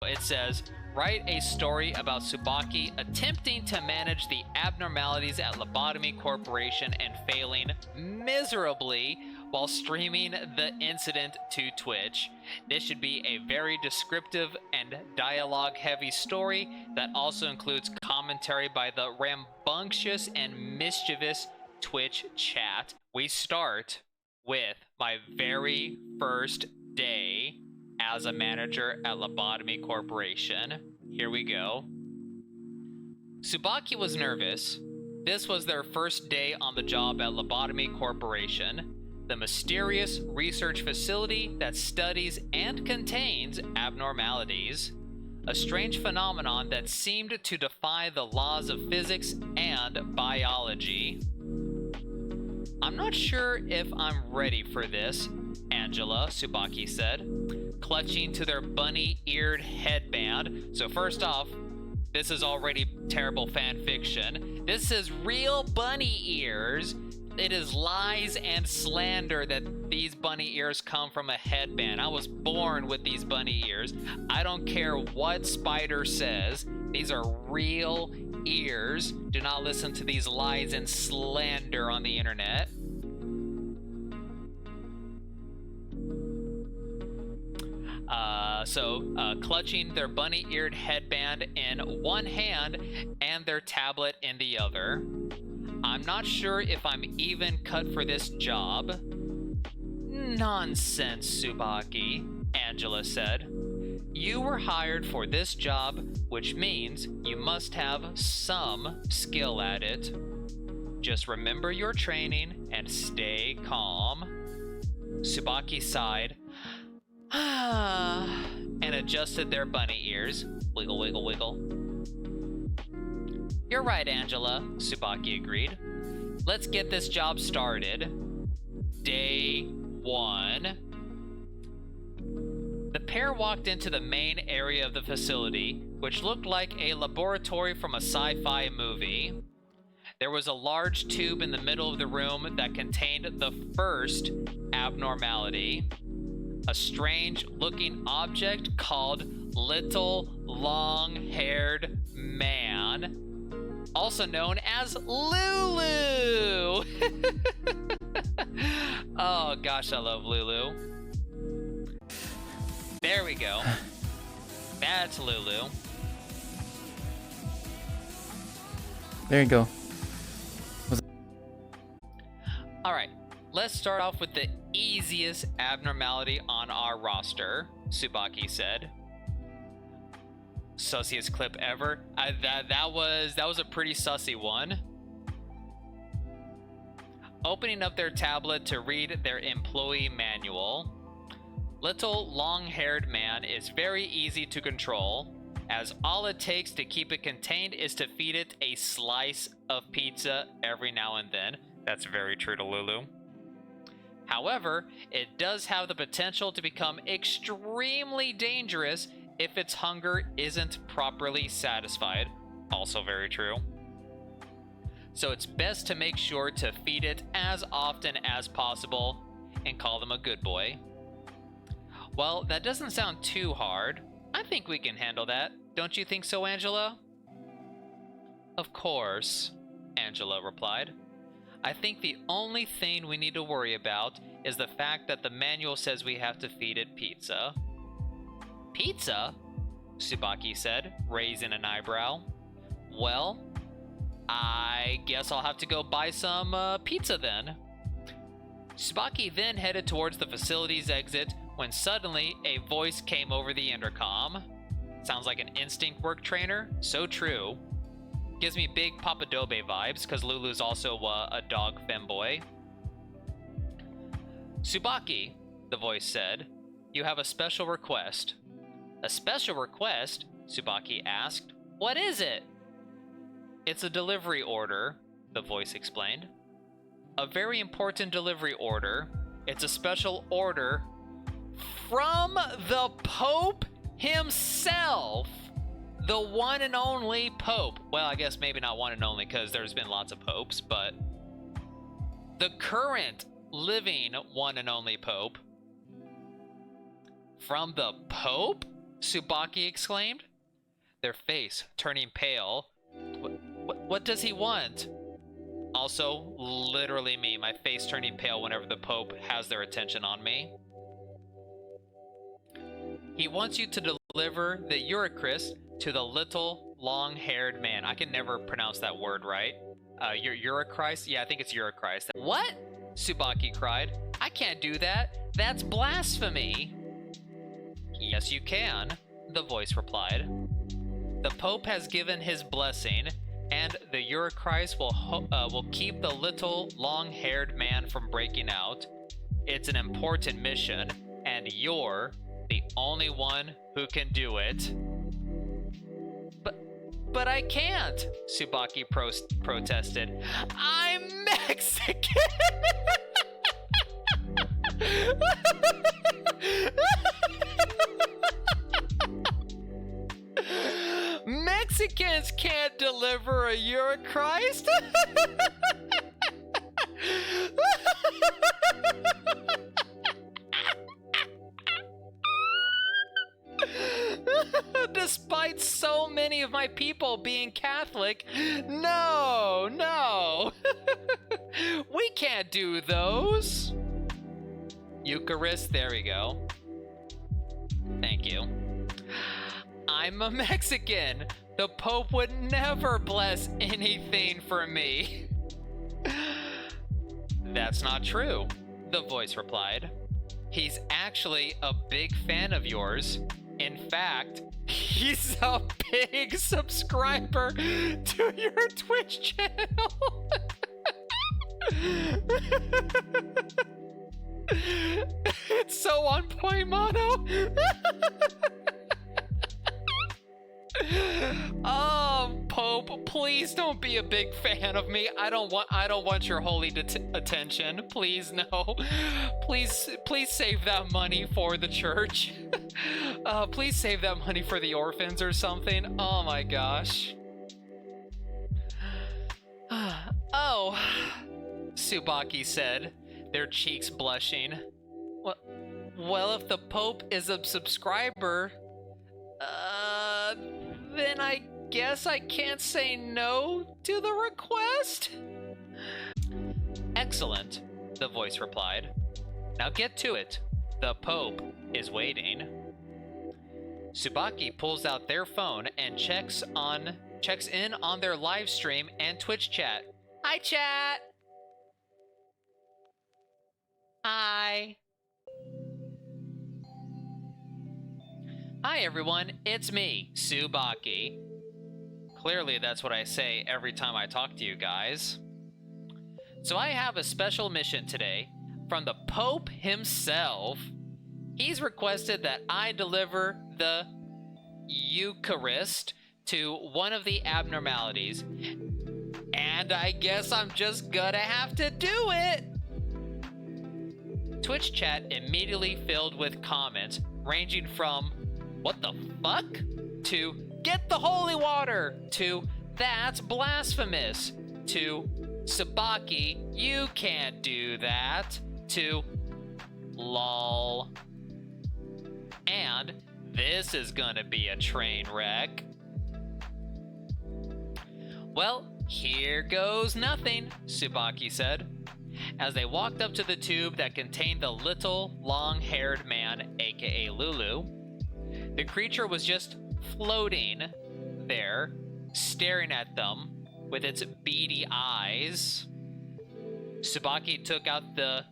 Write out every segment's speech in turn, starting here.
it says, write a story about Tsubaki attempting to manage the abnormalities at Lobotomy Corporation and failing miserably while streaming the incident to Twitch. This should be a very descriptive and dialogue-heavy story that also includes commentary by the rambunctious and mischievous Twitch chat. We start with my very first day as a manager at Lobotomy Corporation. Here we go. Tsubaki was nervous. This was their first day on the job at Lobotomy Corporation, the mysterious research facility that studies and contains abnormalities, a strange phenomenon that seemed to defy the laws of physics and biology. I'm not sure if I'm ready for this, Angela, Tsubaki said, clutching to their bunny-eared headband. So first off, this is already terrible fan fiction. This is real bunny ears. It is lies and slander that these bunny ears come from a headband. I was born with these bunny ears. I don't care what Spider says. These are real ears. Do not listen to these lies and slander on the internet. Clutching their bunny-eared headband in one hand and their tablet in the other. I'm not sure if I'm even cut for this job. Nonsense, Tsubaki, Angela said. You were hired for this job, which means you must have some skill at it. Just remember your training and stay calm. Tsubaki sighed and adjusted their bunny ears. Wiggle, wiggle, wiggle. You're right, Angela, Tsubaki agreed. Let's get this job started. Day 1. The pair walked into the main area of the facility, which looked like a laboratory from a sci-fi movie. There was a large tube in the middle of the room that contained the first abnormality. A strange-looking object called Little Long-Haired Man, also known as Lulu. Oh gosh, I love Lulu. There we go. That's Lulu. There you go. Alright, let's start off with the easiest abnormality on our roster, Tsubaki said. Sussiest clip ever. That was a pretty sussy one. Opening up their tablet to read their employee manual. Little long-haired man is very easy to control, as all it takes to keep it contained is to feed it a slice of pizza every now and then. That's very true to Lulu. However, it does have the potential to become extremely dangerous if its hunger isn't properly satisfied. Also very true. So it's best to make sure to feed it as often as possible and call them a good boy. Well, that doesn't sound too hard. I think we can handle that. Don't you think so, Angela? Of course, Angela replied. I think the only thing we need to worry about is the fact that the manual says we have to feed it pizza. Pizza? Tsubaki said, raising an eyebrow. Well, I guess I'll have to go buy some pizza then. Tsubaki then headed towards the facility's exit when suddenly a voice came over the intercom. Sounds like an instinct work trainer. So true. Gives me big Papadobe vibes, because Lulu's also a dog femboy. Tsubaki, the voice said, you have a special request. A special request? Tsubaki asked. What is it? It's a delivery order, the voice explained. A very important delivery order. It's a special order from the Pope himself. The one and only Pope. Well, I guess maybe not one and only, because there's been lots of popes, but the current living one and only Pope. From the Pope? Tsubaki exclaimed, their face turning pale. What does he want? Also, literally me, my face turning pale whenever the Pope has their attention on me. He wants you to deliver the Eucharist to the little long-haired man. I can never pronounce that word right. Eucharist? Yeah, I think it's Eucharist. What? Tsubaki cried. I can't do that. That's blasphemy. Yes, you can, the voice replied. The Pope has given his blessing, and the Eucharist will keep the little long-haired man from breaking out. It's an important mission, and you're the only one who can do it. But I can't, Tsubaki protested. I'm Mexican! Mexicans can't deliver a Eucharist? Despite so many of my people being Catholic, no. We can't do those. Eucharist, there we go. Thank you. I'm a Mexican. The Pope would never bless anything for me. That's not true, the voice replied. He's actually a big fan of yours. In fact, he's a big subscriber to your Twitch channel. It's so on point, Mono. Oh, Pope, please don't be a big fan of me. I don't want your holy attention. Please, no. Please save that money for the church. Please save that money for the orphans or something. Oh my gosh. Oh, Tsubaki said, their cheeks blushing. Well, if the Pope is a subscriber, then I guess I can't say no to the request? Excellent, the voice replied. Now get to it. The Pope is waiting. Tsubaki pulls out their phone and checks in on their live stream and Twitch chat. Hi, chat! Hi. Hi everyone, it's me, Tsubaki. Clearly that's what I say every time I talk to you guys. So I have a special mission today from the Pope himself. He's requested that I deliver the Eucharist to one of the abnormalities. And I guess I'm just gonna have to do it. Twitch chat immediately filled with comments ranging from "What the fuck?" to "Get the holy water!" to "That's blasphemous!" to "Tsubaki, you can't do that!" to "Lol." And "This is gonna be a train wreck." Well, here goes nothing, Tsubaki said, as they walked up to the tube that contained the little long-haired man, aka Lulu. The creature was just floating there, staring at them with its beady eyes. Tsubaki took out the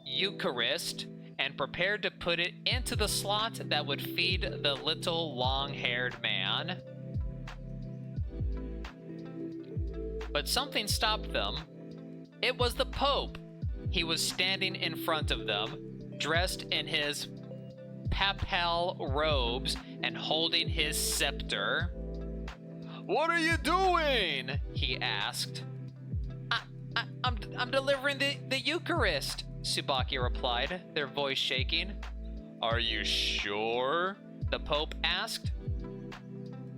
Eucharist and prepared to put it into the slot that would feed the little long-haired man. But something stopped them. It was the Pope. He was standing in front of them, dressed in his papal robes and holding his scepter. "What are you doing?" he asked. I'm delivering the Eucharist," Tsubaki replied, their voice shaking. "Are you sure?" the Pope asked.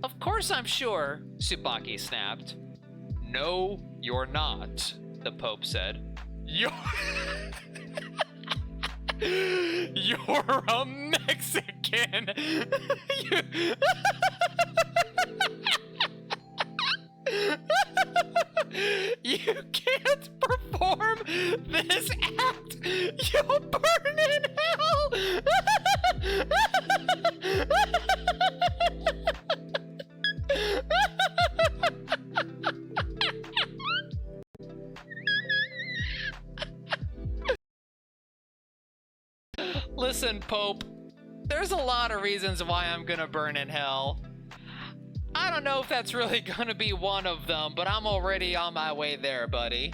"Of course I'm sure," Tsubaki snapped. "No, you're not," the Pope said. You're a Mexican. You can't perform this act. You'll burn in hell. Listen, Pope, there's a lot of reasons why I'm gonna burn in hell. I don't know if that's really gonna be one of them, but I'm already on my way there, buddy.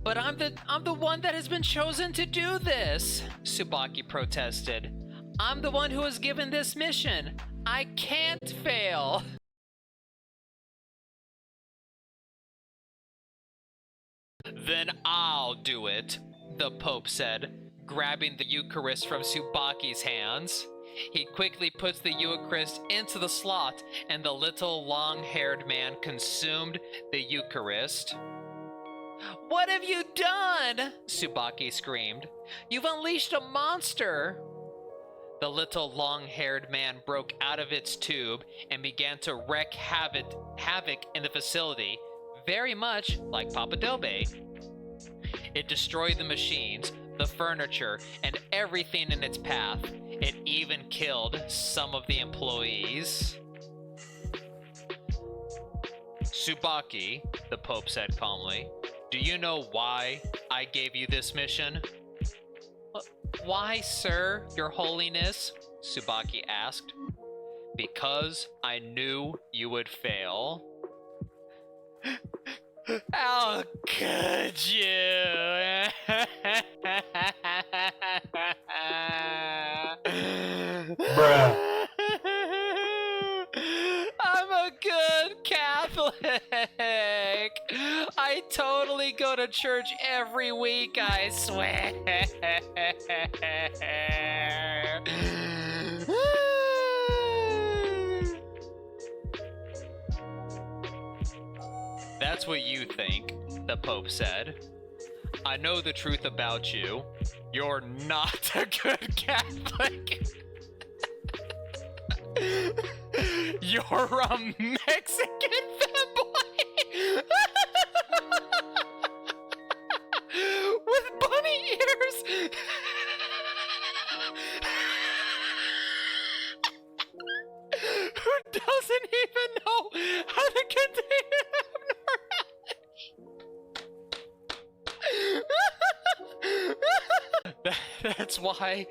But I'm the one that has been chosen to do this, Tsubaki protested. I'm the one who was given this mission. I can't fail. Then I'll do it, the Pope said, grabbing the Eucharist from Tsubaki's hands. He quickly puts the Eucharist into the slot, and the little long-haired man consumed the Eucharist. What have you done? Tsubaki screamed. You've unleashed a monster. The little long-haired man broke out of its tube and began to wreak havoc in the facility, very much like Papadobe. It destroyed the machines, the furniture, and everything in its path. It even killed some of the employees. Tsubaki, the Pope said calmly, do you know why I gave you this mission? Why, sir, your holiness? Tsubaki asked. Because I knew you would fail. How could you? Bruh. I'm a good Catholic. I totally go to church every week, I swear. That's what you think, the Pope said. I know the truth about you. You're not a good Catholic. You're a Mexican femboy with bunny ears. Who doesn't even know how to contain an abnormality. That's why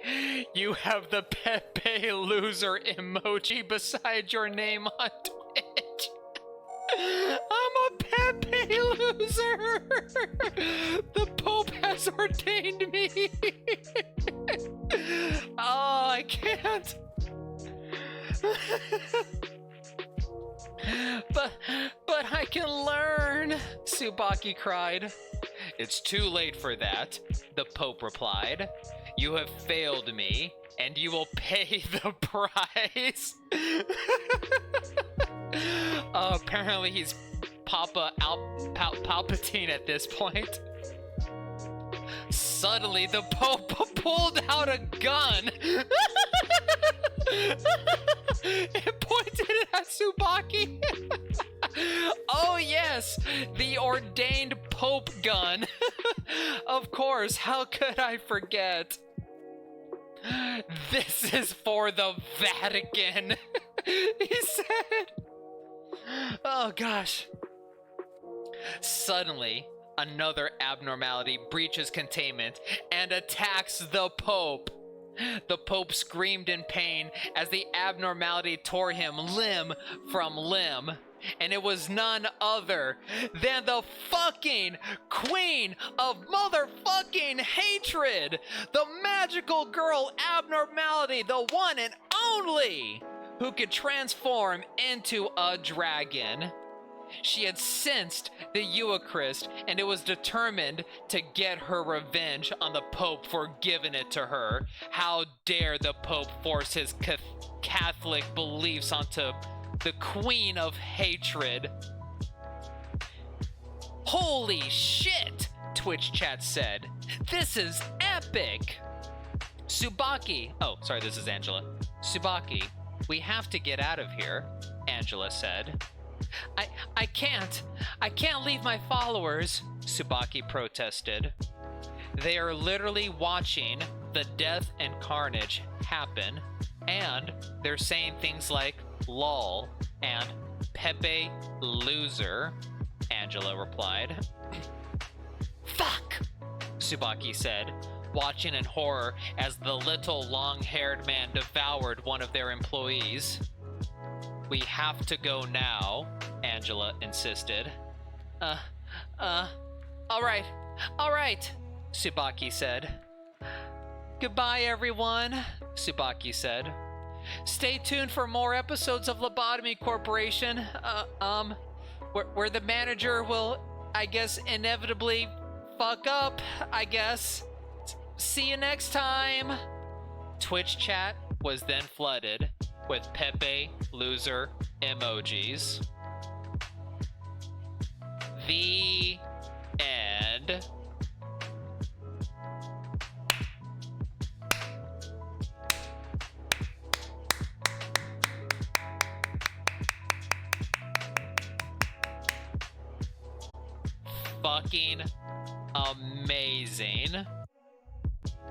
you have the Pepe loser emoji beside your name on Twitch. I'm a Pepe loser. The Pope has ordained me. Oh, I can't. But I can learn, Tsubaki cried. It's too late for that, the Pope replied. You have failed me, and you will pay the price. Apparently he's Palpatine at this point. Suddenly, the Pope pulled out a gun. It pointed it at Tsubaki. Oh yes, the ordained Pope gun. Of course, how could I forget? This is for the Vatican, he said. Oh gosh. Suddenly, another abnormality breaches containment and attacks the Pope. The Pope screamed in pain as the abnormality tore him limb from limb. And it was none other than the fucking queen of motherfucking hatred, the magical girl abnormality, the one and only who could transform into a dragon. She had sensed the Eucharist, and it was determined to get her revenge on the Pope for giving it to her. How dare the Pope force his Catholic beliefs onto the Queen of Hatred? Holy shit, Twitch chat said. This is epic. Tsubaki. Oh, sorry, this is Angela. Tsubaki, we have to get out of here, Angela said. I can't. I can't leave my followers, Tsubaki protested. They are literally watching the death and carnage happen, and they're saying things like lol and Pepe loser, Angela replied. Fuck, Tsubaki said, watching in horror as the little long-haired man devoured one of their employees. We have to go now, Angela insisted. All right, Tsubaki said. Goodbye, everyone, Tsubaki said. Stay tuned for more episodes of Lobotomy Corporation, where the manager will, I guess, inevitably fuck up, I guess. See you next time. Twitch chat was then flooded with Pepe loser emojis. The end. Fucking amazing.